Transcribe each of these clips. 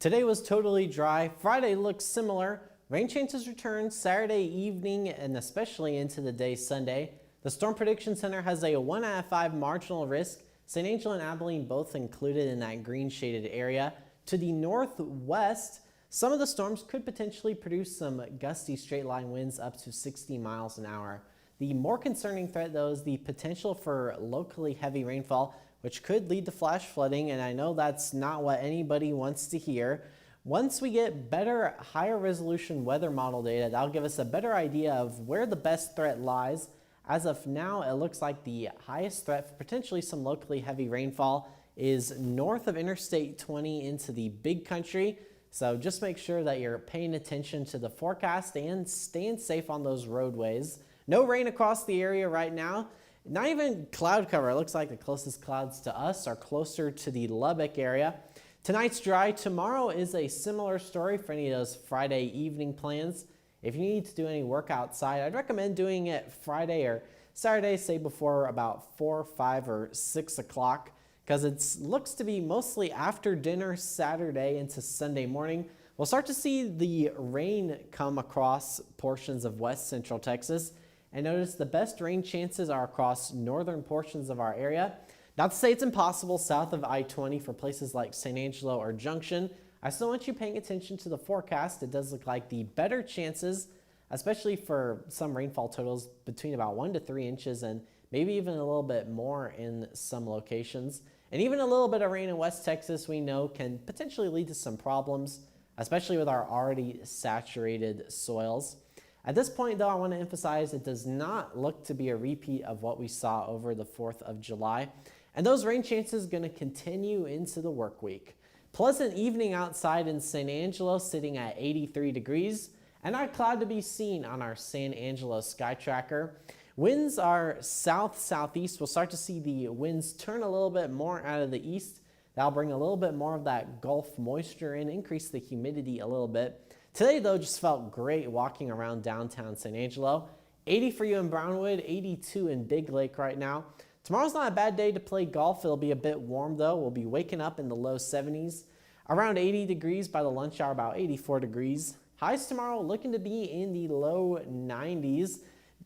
Today was totally dry. Friday looks similar. Rain chances return Saturday evening and especially into the day Sunday. The Storm Prediction Center has a 1 out of 5 marginal risk. St. Angelo and Abilene both included in that green shaded area. To the northwest, some of the storms could potentially produce some gusty straight line winds up to 60 miles an hour. The more concerning threat, though, is the potential for locally heavy rainfall, which could lead to flash flooding, and I know that's not what anybody wants to hear. Once we get better, higher resolution weather model data, that'll give us a better idea of where the best threat lies. As of now, it looks like the highest threat for potentially some locally heavy rainfall is north of Interstate 20 into the big country. So just make sure that you're paying attention to the forecast and staying safe on those roadways. No rain across the area right now. Not even cloud cover. It looks like the closest clouds to us are closer to the Lubbock area. Tonight's dry. Tomorrow is a similar story for any of those Friday evening plans. If you need to do any work outside, I'd recommend doing it Friday or Saturday, say before about 4, 5, or 6 o'clock, because it looks to be mostly after dinner Saturday into Sunday morning. We'll start to see the rain come across portions of west central Texas. And notice the best rain chances are across northern portions of our area. Not to say it's impossible south of I-20 for places like St. Angelo or Junction. I still want you paying attention to the forecast. It does look like the better chances, especially for some rainfall totals between about 1 to 3 inches and maybe even a little bit more in some locations. And even a little bit of rain in West Texas we know can potentially lead to some problems, especially with our already saturated soils. At this point, though, I want to emphasize it does not look to be a repeat of what we saw over the 4th of July. And those rain chances are going to continue into the work week. Pleasant evening outside in San Angelo, sitting at 83 degrees. And not a cloud to be seen on our San Angelo sky tracker. Winds are south-southeast. We'll start to see the winds turn a little bit more out of the east. That'll bring a little bit more of that Gulf moisture in, increase the humidity a little bit. Today, though, just felt great walking around downtown San Angelo. 80 for you in Brownwood, 82 in Big Lake right now. Tomorrow's not a bad day to play golf. It'll be a bit warm, though. We'll be waking up in the low 70s. Around 80 degrees by the lunch hour, about 84 degrees. Highs tomorrow looking to be in the low 90s.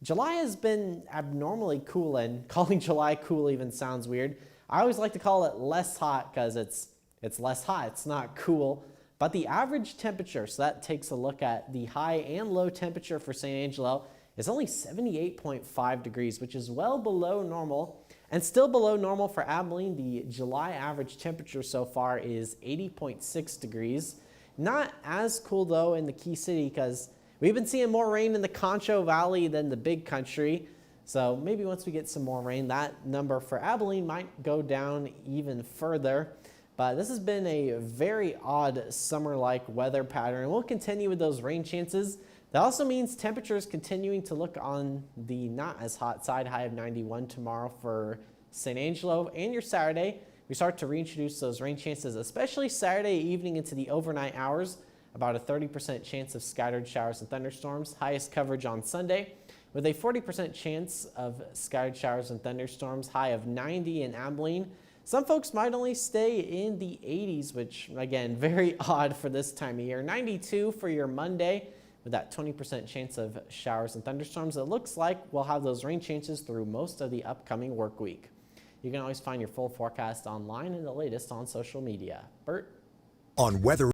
July has been abnormally cool, and calling July cool even sounds weird. I always like to call it less hot because it's less hot. It's not cool. But the average temperature, so that takes a look at the high and low temperature for St. Angelo, is only 78.5 degrees, which is well below normal. And still below normal for Abilene, the July average temperature so far is 80.6 degrees. Not as cool, though, in the Key City because we've been seeing more rain in the Concho Valley than the big country. So maybe once we get some more rain, that number for Abilene might go down even further. But this has been a very odd summer-like weather pattern. We'll continue with those rain chances. That also means temperatures continuing to look on the not as hot side, high of 91 tomorrow for St. Angelo and your Saturday. We start to reintroduce those rain chances, especially Saturday evening into the overnight hours. About a 30% chance of scattered showers and thunderstorms. Highest coverage on Sunday with a 40% chance of scattered showers and thunderstorms. High of 90 in Abilene. Some folks might only stay in the 80s, which, again, very odd for this time of year. 92 for your Monday with that 20% chance of showers and thunderstorms. It looks like we'll have those rain chances through most of the upcoming work week. You can always find your full forecast online and the latest on social media. Bert? On weather.